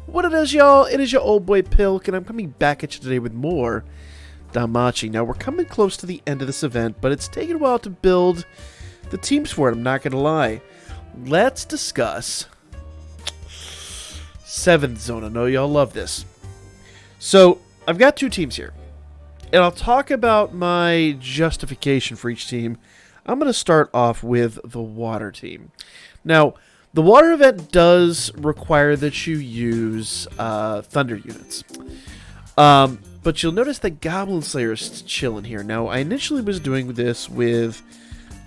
What it is, y'all? It is your old boy Pilk, and I'm coming back at you today with more Danmachi. Now, we're coming close to the end of this event, but it's taken a while to build the teams for it, I'm not going to lie. Let's discuss 7th Zone. I know y'all love this. So, I've got two teams here, and I'll talk about my justification for each team. I'm going to start off with the water team. Now, the water event does require that you use thunder units. But you'll notice that Goblin Slayer is chilling here. Now, I initially was doing this with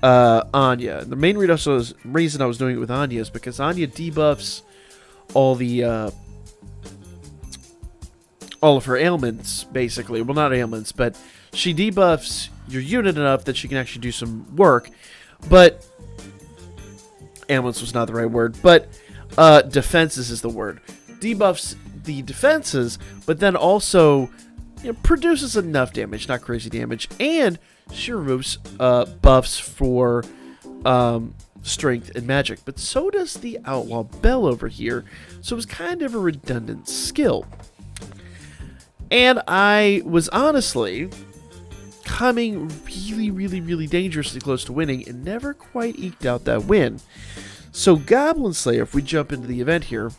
Anya. The main reason I was doing it with Anya is because Anya debuffs all of her ailments, basically. Well, not ailments, but she debuffs your unit enough that she can actually do some work. But ailments was not the right word, but defenses is the word. Debuffs the defenses, but then also produces enough damage, not crazy damage, and she removes buffs for strength and magic. But so does the Outlaw Bell over here, so it was kind of a redundant skill. And I was honestly coming really dangerously close to winning and never quite eked out that win. So Goblin Slayer, if we jump into the event here,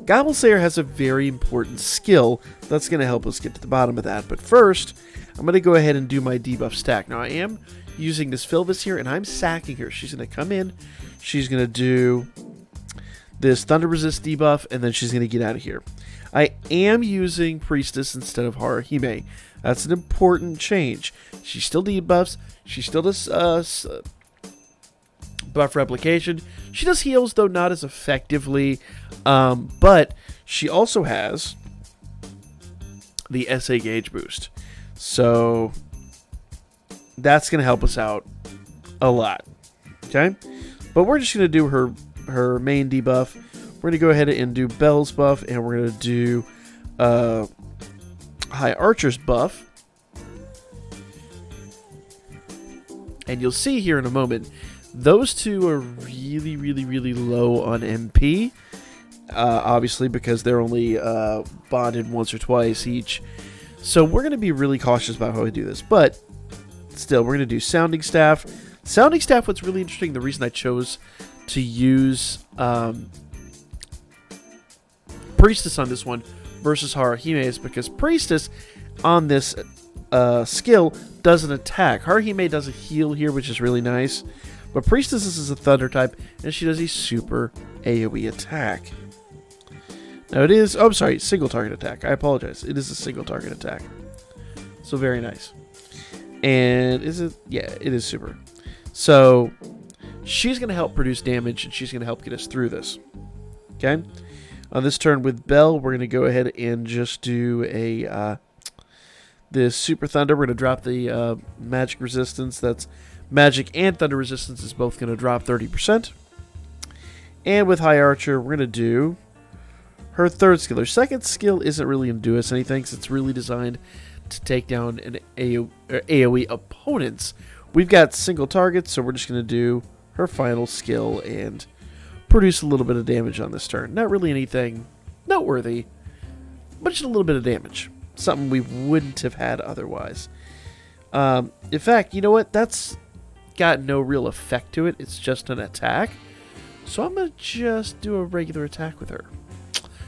Goblin Slayer has a very important skill that's going to help us get to the bottom of that. But first, I'm going to go ahead and do my debuff stack. Now, I am using this Philvis here, and I'm sacking her. She's going to come in, she's going to do this Thunder Resist debuff, and then she's going to get out of here. I am using Priestess instead of Haruhime. That's an important change. She still debuffs. She still does buff replication. She does heals, though not as effectively. But she also has the SA gauge boost. So that's going to help us out a lot. Okay? But we're just going to do her main debuff. We're going to go ahead and do Bell's buff, and we're going to do High Archer's buff. And you'll see here in a moment, those two are really low on MP. Obviously, because they're only bonded once or twice each. So we're going to be really cautious about how we do this. But still, we're going to do Sounding Staff. Sounding Staff, what's really interesting, the reason I chose to use Priestess on this one versus Haruhime is because Priestess on this skill doesn't attack. Haruhime does a heal here, which is really nice. But Priestess is a Thunder type, and she does a super AoE attack. Now it is, oh, I'm sorry, single target attack. I apologize. It is a single target attack. So very nice. And is it? Yeah, it is super. So she's going to help produce damage, and she's going to help get us through this. Okay? On this turn with Bell, we're going to go ahead and just do a this Super Thunder. We're going to drop the magic resistance. That's magic and thunder resistance is both going to drop 30%. And with High Archer, we're going to do her third skill. Her second skill isn't really going to do us anything, because it's really designed to take down an AoE opponents. We've got single targets, so we're just going to do her final skill and produce a little bit of damage on this turn. Not really anything noteworthy, but just a little bit of damage. Something we wouldn't have had otherwise. In fact, you know what? That's got no real effect to it. It's just an attack. So I'm going to just do a regular attack with her.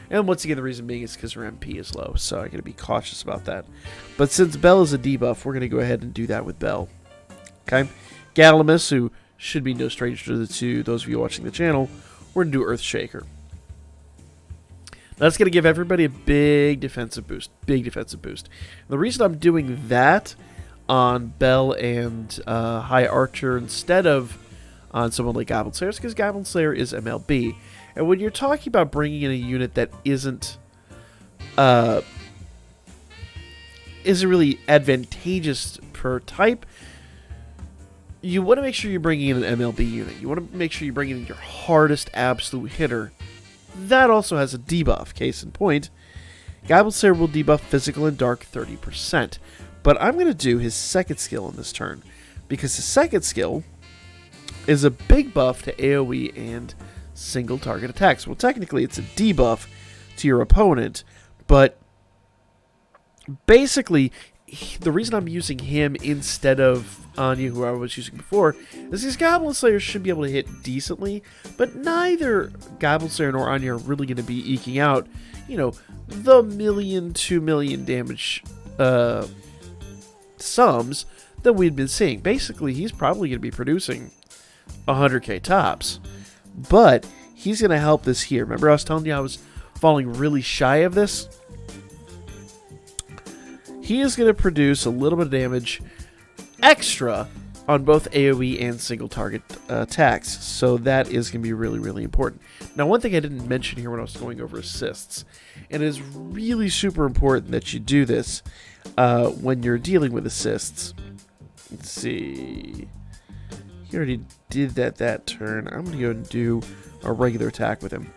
And once again, the reason being is because her MP is low, so I got to be cautious about that. But since Bell is a debuff, we're going to go ahead and do that with Bell. Okay? Galamus, who should be no stranger to those of you watching the channel, we're going to do Earthshaker. That's going to give everybody a big defensive boost. Big defensive boost. And the reason I'm doing that on Bell and High Archer instead of on someone like Goblin Slayer is because Goblin Slayer is MLB. And when you're talking about bringing in a unit that isn't really advantageous per type, you want to make sure you're bringing in an MLB unit. You want to make sure you're bringing in your hardest absolute hitter. That also has a debuff. Case in point, Goblin Slayer will debuff physical and dark 30%. But I'm going to do his second skill on this turn, because his second skill is a big buff to AoE and single target attacks. Well, technically it's a debuff to your opponent, but basically the reason I'm using him instead of Anya, who I was using before, is these Goblin Slayers should be able to hit decently, but neither Goblin Slayer nor Anya are really going to be eking out, you know, the 1 million, 2 million damage sums that we've been seeing. Basically, he's probably going to be producing 100k tops, but he's going to help this here. Remember I was telling you I was falling really shy of this? He is going to produce a little bit of damage extra on both AoE and single target attacks, so that is going to be really, really important. Now, one thing I didn't mention here when I was going over assists, and it is really super important that you do this when you're dealing with assists. Let's see. He already did that turn. I'm going to go and do a regular attack with him.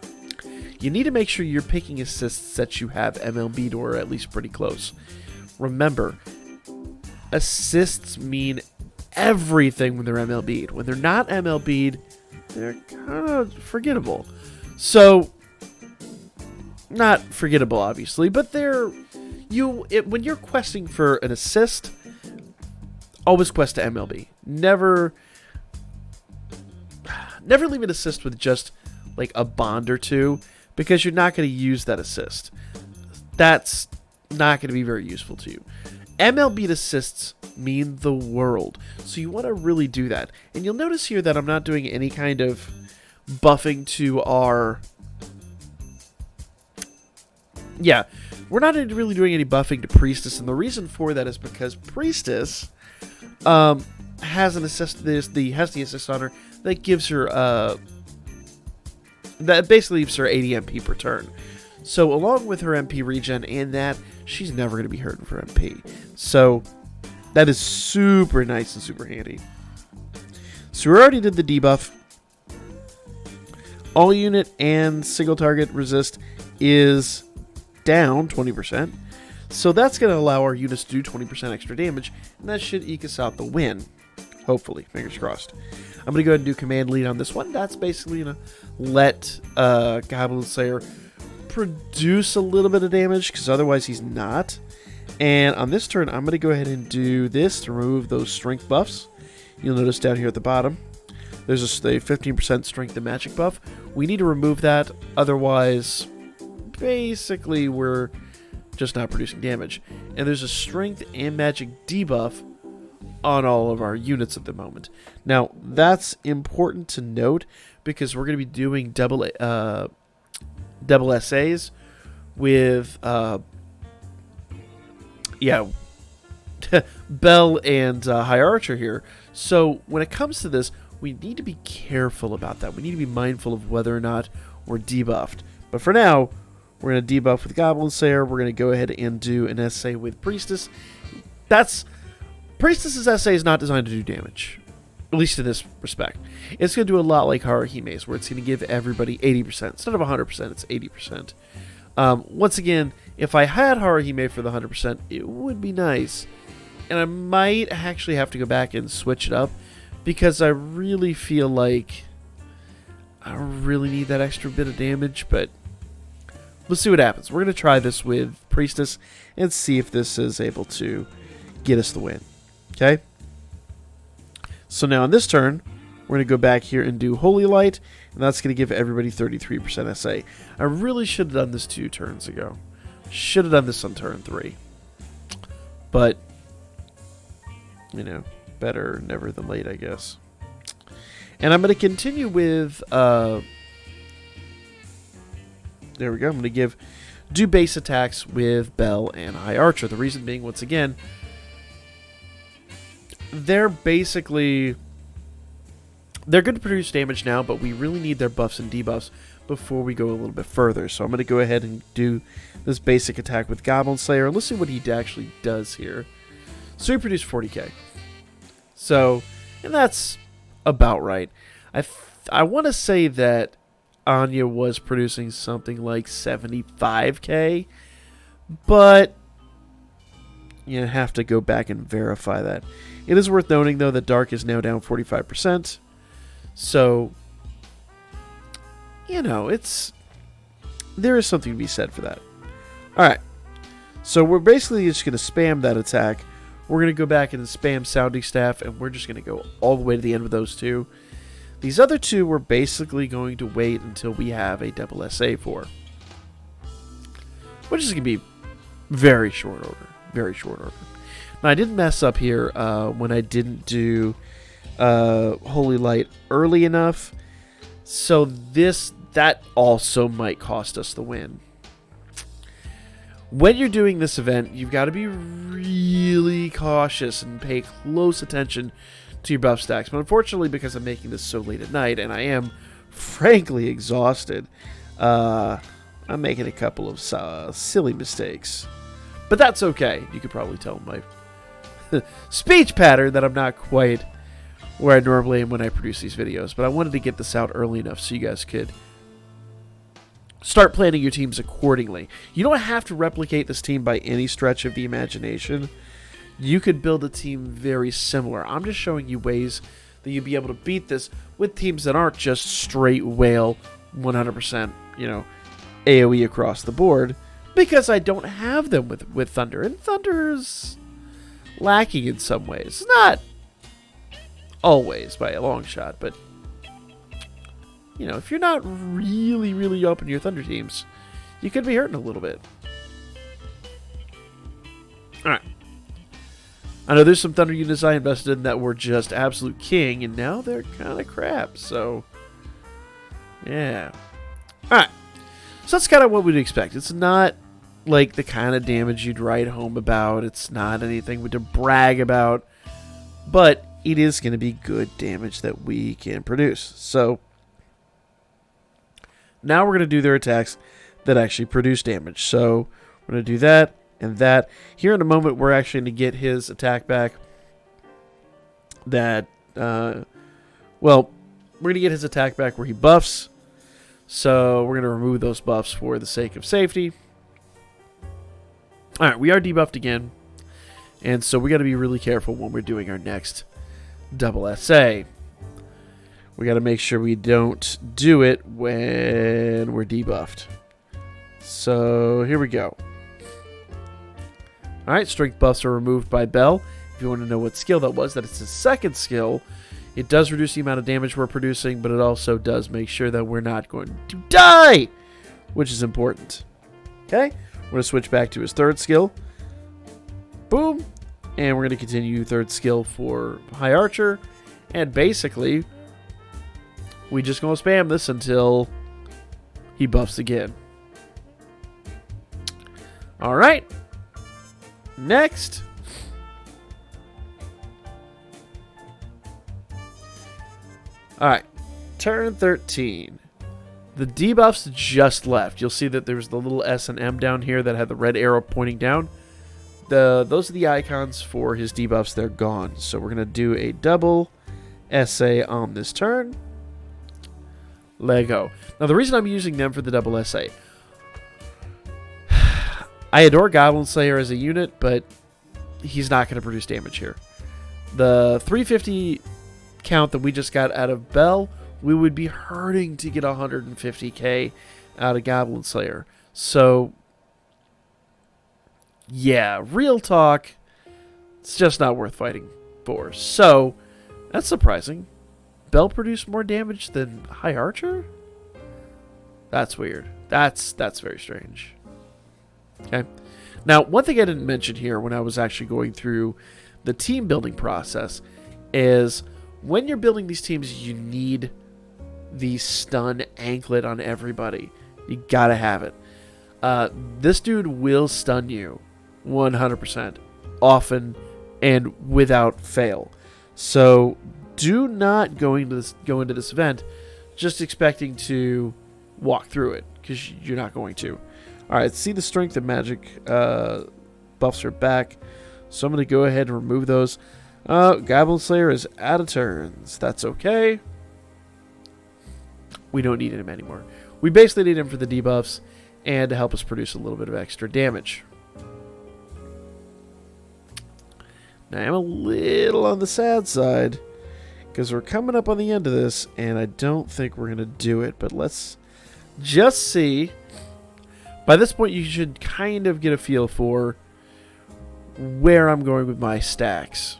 You need to make sure you're picking assists that you have MLB'd or at least pretty close. Remember, assists mean everything when they're MLB'd. When they're not MLB'd, they're kind of forgettable. So, not forgettable, obviously, but when you're questing for an assist, always quest to MLB. Never leave an assist with just like a bond or two, because you're not going to use that assist. That's not going to be very useful to you. MLB assists mean the world, so you want to really do that. And you'll notice here that I'm not doing any kind of buffing to our... Yeah, we're not really doing any buffing to Priestess, and the reason for that is because Priestess has an assist. Has the assist on her that gives her that basically gives her 80 MP per turn. So along with her MP regen and that, she's never going to be hurting for MP. So that is super nice and super handy. So we already did the debuff. All unit and single target resist is down 20%. So that's going to allow our units to do 20% extra damage, and that should eke us out the win. Hopefully, fingers crossed. I'm going to go ahead and do command lead on this one. That's basically going to let Goblin Slayer produce a little bit of damage, because otherwise he's not. And on this turn, I'm going to go ahead and do this to remove those strength buffs. You'll notice down here at the bottom, there's a 15% strength and magic buff. We need to remove that, otherwise, basically, we're just not producing damage. And there's a strength and magic debuff on all of our units at the moment. Now, that's important to note, because we're going to be doing double SAs with Bell and High Archer here. So when it comes to this, we need to be careful about that. We need to be mindful of whether or not we're debuffed. But for now, we're going to debuff with Goblin Slayer. We're going to go ahead and do an SA with Priestess. Priestess's SA is not designed to do damage, at least in this respect. It's going to do a lot like Haruhime's, where it's going to give everybody 80%. Instead of 100%, it's 80%. Once again, if I had Haruhime for the 100%, it would be nice. And I might actually have to go back and switch it up, because I really feel like I really need that extra bit of damage, but let's see what happens. We're going to try this with Priestess and see if this is able to get us the win. Okay? So now on this turn, we're going to go back here and do Holy Light, and that's going to give everybody 33% SA. I really should have done this 2 turns ago. Should have done this on turn 3. But, you know, better never than late, I guess. And I'm going to continue with... there we go. I'm going to do base attacks with Bell and High Archer. The reason being, once again, they're basically... They're going to produce damage now, but we really need their buffs and debuffs before we go a little bit further. So I'm going to go ahead and do this basic attack with Goblin Slayer. Let's see what he actually does here. So he produced 40k. So, and that's about right. I want to say that Anya was producing something like 75k, but you have to go back and verify that. It is worth noting, though, that Dark is now down 45%. So, you know, there is something to be said for that. Alright, so we're basically just going to spam that attack. We're going to go back and spam Sounding Staff, and we're just going to go all the way to the end with those two. These other two we're basically going to wait until we have a double SA for. Which is going to be very short order. Very short order. Now, I didn't mess up here when I didn't do Holy Light early enough. So that also might cost us the win. When you're doing this event, you've got to be really cautious and pay close attention to your buff stacks. But unfortunately, because I'm making this so late at night, and I am frankly exhausted, I'm making a couple of silly mistakes. But that's okay. You could probably tell my speech pattern that I'm not quite where I normally am when I produce these videos. But I wanted to get this out early enough so you guys could start planning your teams accordingly. You don't have to replicate this team by any stretch of the imagination. You could build a team very similar. I'm just showing you ways that you'll be able to beat this with teams that aren't just straight whale 100%, you know, AoE across the board, because I don't have them with Thunder. And Thunder's lacking in some ways. Not always by a long shot, but you know, if you're not really, really up in your Thunder teams, you could be hurting a little bit. Alright. I know there's some Thunder units I invested in that were just absolute king, and now they're kind of crap, so yeah. Alright. So that's kind of what we'd expect. It's not like the kind of damage you'd write home about. It's not anything to brag about, but it is going to be good damage that we can produce. So now we're going to do their attacks that actually produce damage. So we're going to do that and that. Here in a moment, we're actually going to get his attack back. Well, we're going to get his attack back where he buffs. So we're going to remove those buffs for the sake of safety. Alright, we are debuffed again. And so we got to be really careful when we're doing our next double SA. We got to make sure we don't do it when we're debuffed. So here we go. Alright, strength buffs are removed by Bell. If you want to know what skill that was, that it's his second skill. It does reduce the amount of damage we're producing, but it also does make sure that we're not going to die, which is important. Okay, we're going to switch back to his third skill. Boom. And we're going to continue third skill for High Archer. And basically, we just going to spam this until he buffs again. Alright. Next. Alright. Turn 13. The debuffs just left. You'll see that there's the little S and M down here that had the red arrow pointing down. Those are the icons for his debuffs. They're gone. So we're going to do a double SA on this turn. Lego. Now, the reason I'm using them for the double SA, I adore Goblin Slayer as a unit, but he's not going to produce damage here. The 350 count that we just got out of Bell, we would be hurting to get 150k out of Goblin Slayer. So, yeah, real talk, it's just not worth fighting for. So, that's surprising. Bell produced more damage than High Archer? That's weird. That's very strange. Okay. Now, one thing I didn't mention here when I was actually going through the team building process is when you're building these teams, you need the stun anklet on everybody. You gotta have it. This dude will stun you 100%, often and without fail. So do not go into this event just expecting to walk through it, because you're not going to. Alright, see the strength and magic buffs are back. So I'm going to go ahead and remove those. Goblin Slayer is out of turns. That's okay. We don't need him anymore. We basically need him for the debuffs and to help us produce a little bit of extra damage. Now, I'm a little on the sad side because we're coming up on the end of this, and I don't think we're going to do it, but let's just see. By this point, you should kind of get a feel for where I'm going with my stacks.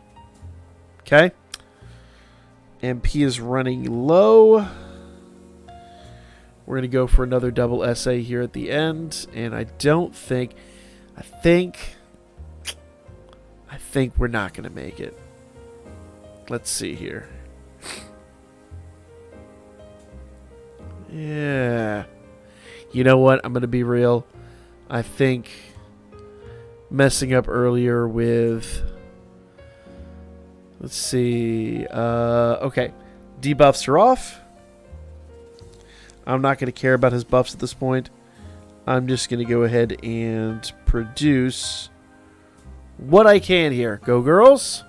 Okay? MP is running low. We're going to go for another double SA here at the end. And I think we're not going to make it. Let's see here. Yeah. You know what? I'm going to be real. I think messing up earlier with... Let's see. Okay. Debuffs are off. I'm not going to care about his buffs at this point. I'm just going to go ahead and produce what I can here. Go, girls.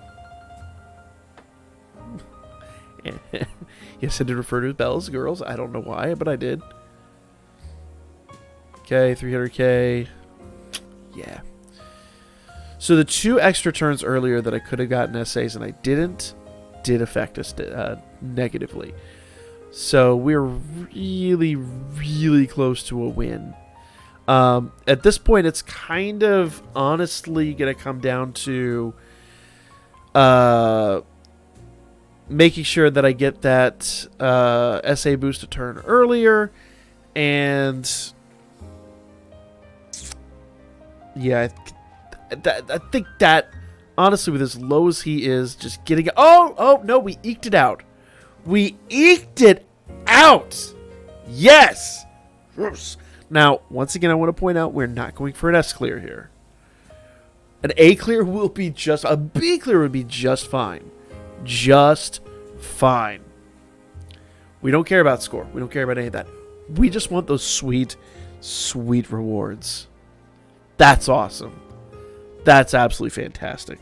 Yes, I did refer to Belle as girls. I don't know why, but I did. Okay, 300k. Yeah. So the 2 extra turns earlier that I could have gotten SAs and I didn't, did affect us negatively. So we're really, really close to a win. At this point, it's kind of honestly going to come down to making sure that I get that SA boost a turn earlier. And yeah, I think that, honestly, with as low as he is, just getting... Oh, no, we eked it out. We eked it out! Yes! Now, once again, I want to point out we're not going for an S clear here. An A clear will be just... A B clear would be just fine. Just fine. We don't care about score. We don't care about any of that. We just want those sweet, sweet rewards. That's awesome. That's absolutely fantastic.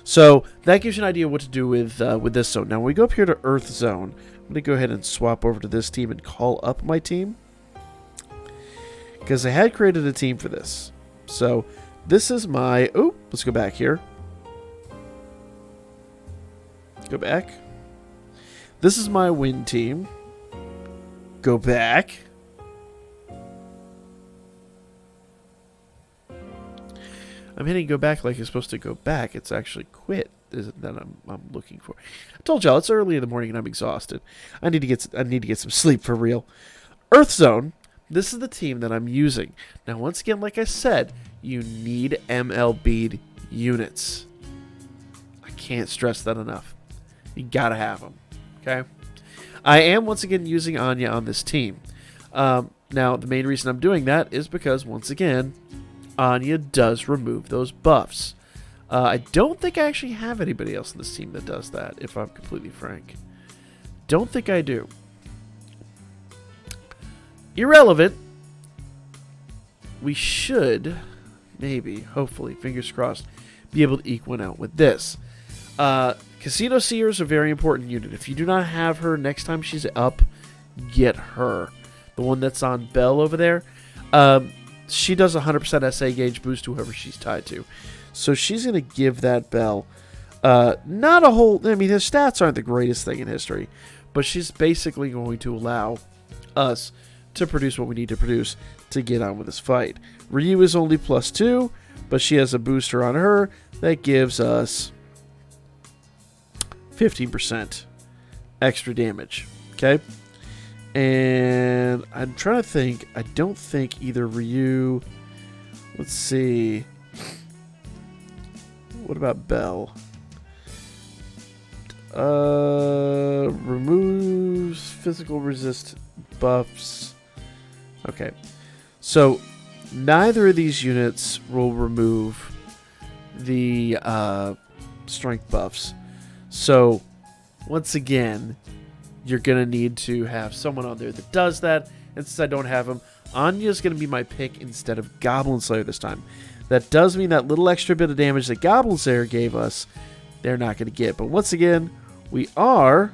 So that gives you an idea what to do with this zone. Now, when we go up here to Earth Zone, I'm going to go ahead and swap over to this team and call up my team. Because I had created a team for this. So this is my... Oh, let's go back here. Go back. This is my win team. Go back. I'm hitting go back like it's supposed to go back. It's actually quit. Isn't that I'm looking for? I told y'all it's early in the morning and I'm exhausted. I need to get some sleep for real. Earth Zone. This is the team that I'm using. Now, once again, like I said, you need MLB units. I can't stress that enough. You gotta have them. Okay. I am once again using Anya on this team. Now, the main reason I'm doing that is because once again, Anya does remove those buffs. I don't think I actually have anybody else in this team that does that, if I'm completely frank. Don't think I do. Irrelevant. We should, maybe, hopefully, fingers crossed, be able to eke one out with this. Casino Seer is a very important unit. If you do not have her next time she's up, get her. The one that's on Belle over there. She does 100% SA gauge boost to whoever she's tied to. So she's going to give that Belle not a whole... I mean, his stats aren't the greatest thing in history. But she's basically going to allow us to produce what we need to produce to get on with this fight. Ryu is only +2, but she has a booster on her that gives us 15% extra damage. Okay? And I'm trying to think. I don't think either Ryu... Let's see. What about Belle? Removes physical resist buffs. Okay. So, neither of these units will remove the strength buffs. So, once again, you're going to need to have someone on there that does that. And since I don't have him, Anya's going to be my pick instead of Goblin Slayer this time. That does mean that little extra bit of damage that Goblin Slayer gave us, they're not going to get. But once again, we are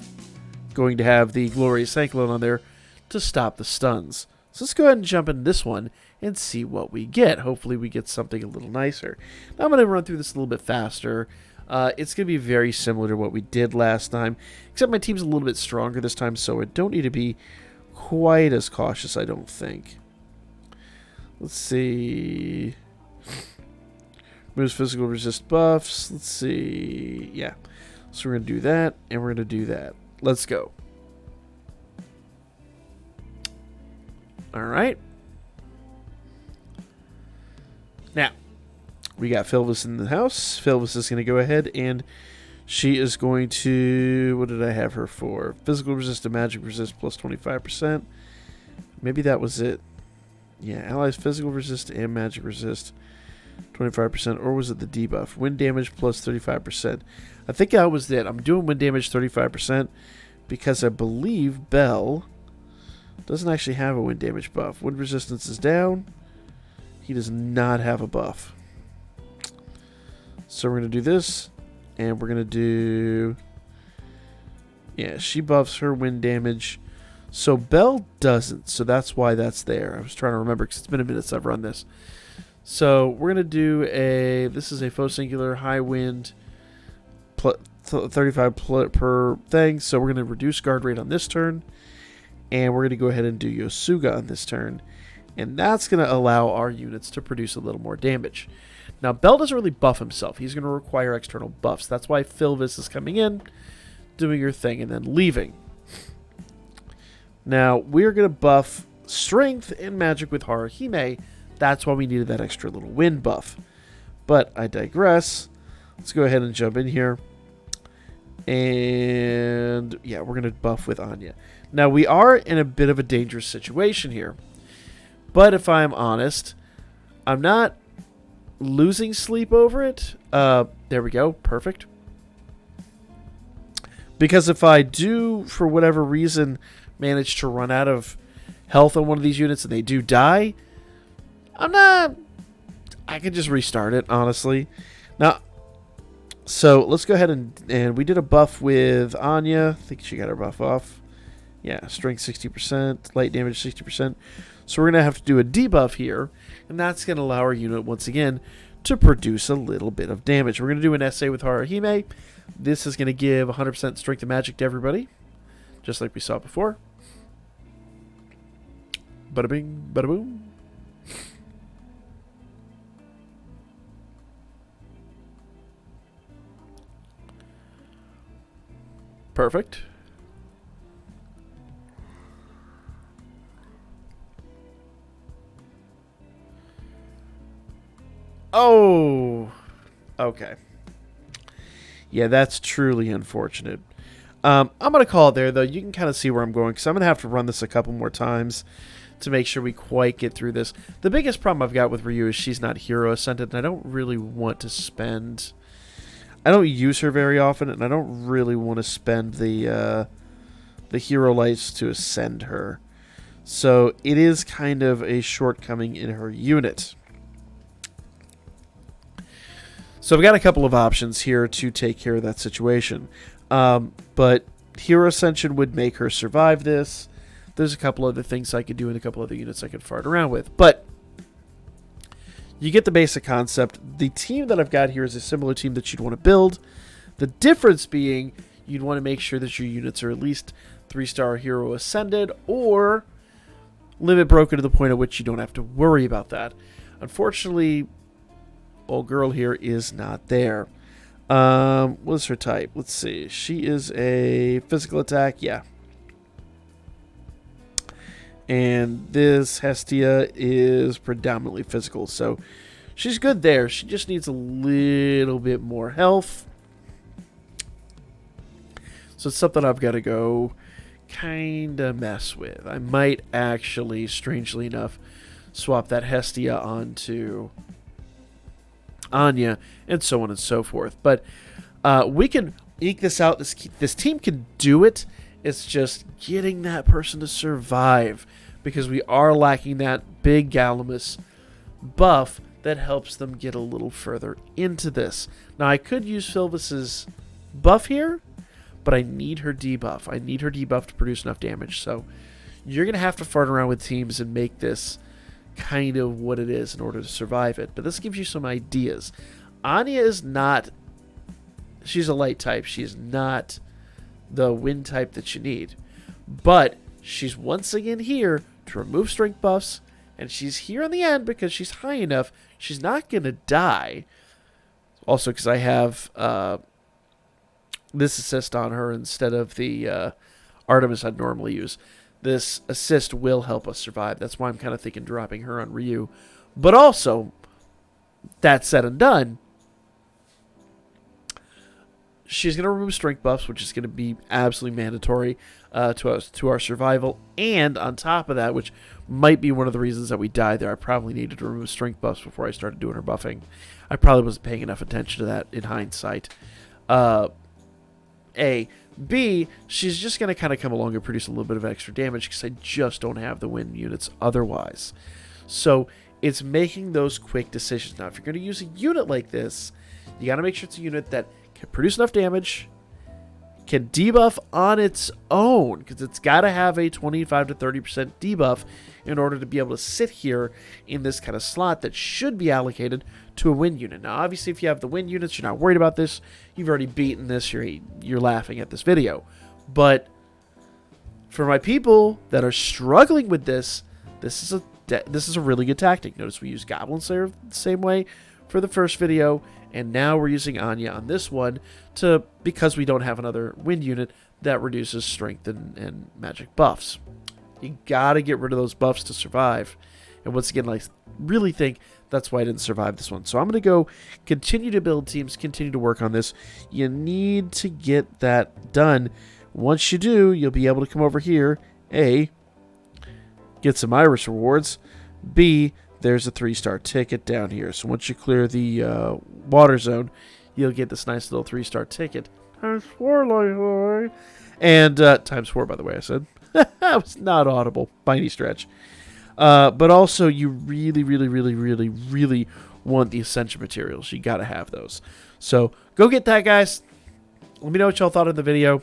going to have the Glorious Cyclone on there to stop the stuns. So let's go ahead and jump in this one and see what we get. Hopefully we get something a little nicer. Now I'm going to run through this a little bit faster. It's going to be very similar to what we did last time, except my team's a little bit stronger this time, so I don't need to be quite as cautious, I don't think. Let's see. Moves physical resist buffs. Let's see. Yeah. So we're going to do that, and we're going to do that. Let's go. All right. Now, we got Philvis in the house. Philvis is going to go ahead, and she is going to... What did I have her for? Physical resist and magic resist plus 25%. Maybe that was it. Yeah, allies physical resist and magic resist 25%. Or was it the debuff? Wind damage plus 35%. I think that was it. I'm doing wind damage 35% because I believe Bell doesn't actually have a wind damage buff. Wind resistance is down. He does not have a buff. So we're going to do this. And we're going to do... Yeah, she buffs her wind damage. So Belle doesn't. So that's why that's there. I was trying to remember because it's been a minute since I've run this. So we're going to do a... This is a faux singular high wind 35 per thing. So we're going to reduce guard rate on this turn. And we're going to go ahead and do Yosuga on this turn. And that's going to allow our units to produce a little more damage. Now, Bell doesn't really buff himself. He's going to require external buffs. That's why Philvis is coming in, doing her thing, and then leaving. Now, we're going to buff strength and magic with Haruhime. That's why we needed that extra little wind buff. But I digress. Let's go ahead and jump in here. And, yeah, we're going to buff with Anya. Now, we are in a bit of a dangerous situation here. But if I'm honest, I'm not losing sleep over it. There we go. Perfect. Because if I do, for whatever reason, manage to run out of health on one of these units and they do die, I can just restart it, honestly. Now, so let's go ahead and we did a buff with Anya. I think she got her buff off. Yeah, strength 60%, light damage 60%. So we're going to have to do a debuff here, and that's going to allow our unit, once again, to produce a little bit of damage. We're going to do an essay with Haruhime. This is going to give 100% strength and magic to everybody, just like we saw before. Bada bing, bada boom. Perfect. Oh, okay. Yeah, that's truly unfortunate. I'm going to call it there, though. You can kind of see where I'm going, because I'm going to have to run this a couple more times to make sure we quite get through this. The biggest problem I've got with Ryu is she's not hero ascended, and I don't really want to spend... I don't use her very often, and I don't really want to spend the hero lights to ascend her. So it is kind of a shortcoming in her unit. So I've got a couple of options here to take care of that situation. But Hero Ascension would make her survive this. There's a couple other things I could do and a couple other units I could fart around with. But you get the basic concept. The team that I've got here is a similar team that you'd want to build. The difference being you'd want to make sure that your units are at least 3-star Hero Ascended or limit broken to the point at which you don't have to worry about that. Unfortunately, old girl here is not there. What's her type? Let's see. She is a physical attack. Yeah. And this Hestia is predominantly physical. So she's good there. She just needs a little bit more health. So it's something I've got to go kind of mess with. I might actually, strangely enough, swap that Hestia onto Anya, and so on and so forth. But we can eke this out. This team can do it. It's just getting that person to survive, because we are lacking that big Galamus buff that helps them get a little further into this. Now, I could use Philvis's buff here, but I need her debuff. I need her debuff to produce enough damage. So you're going to have to fart around with teams and make this kind of what it is in order to survive it. But this gives you some ideas. Anya is not... She's a light type. She is not the wind type that you need. But she's once again here to remove strength buffs, and she's here in the end because she's high enough. She's not going to die. Also, because I have this assist on her instead of the Artemis I'd normally use. This assist will help us survive. That's why I'm kind of thinking dropping her on Ryu. But also, that said and done, she's going to remove strength buffs, which is going to be absolutely mandatory to our survival. And on top of that, which might be one of the reasons that we died there, I probably needed to remove strength buffs before I started doing her buffing. I probably wasn't paying enough attention to that in hindsight. A. B, she's just going to kind of come along and produce a little bit of extra damage because I just don't have the wind units otherwise. So it's making those quick decisions. Now, if you're going to use a unit like this, you got to make sure it's a unit that can produce enough damage, can debuff on its own, because it's got to have a 25 to 30% debuff in order to be able to sit here in this kind of slot that should be allocated to a wind unit. Now, obviously, if you have the wind units, you're not worried about this. You've already beaten this. You're laughing at this video. But for my people that are struggling with this, this is a really good tactic. Notice we use Goblin Slayer the same way for the first video, and now we're using Anya on this one because we don't have another wind unit that reduces strength and magic buffs. You gotta get rid of those buffs to survive. And once again, I really think that's why I didn't survive this one. So I'm gonna go continue to build teams, continue to work on this. You need to get that done. Once you do, you'll be able to come over here. A, get some Iris rewards. B, there's a 3-star ticket down here. So once you clear the water zone, you'll get this nice little 3-star ticket. Times 4, Leroy. And times 4, by the way, I said. That was not audible by any stretch. But also, you really, really, really, really, really want the Ascension materials. You got to have those. So go get that, guys. Let me know what y'all thought of the video.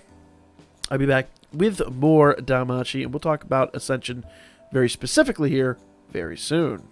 I'll be back with more Danmachi, and we'll talk about Ascension very specifically here very soon.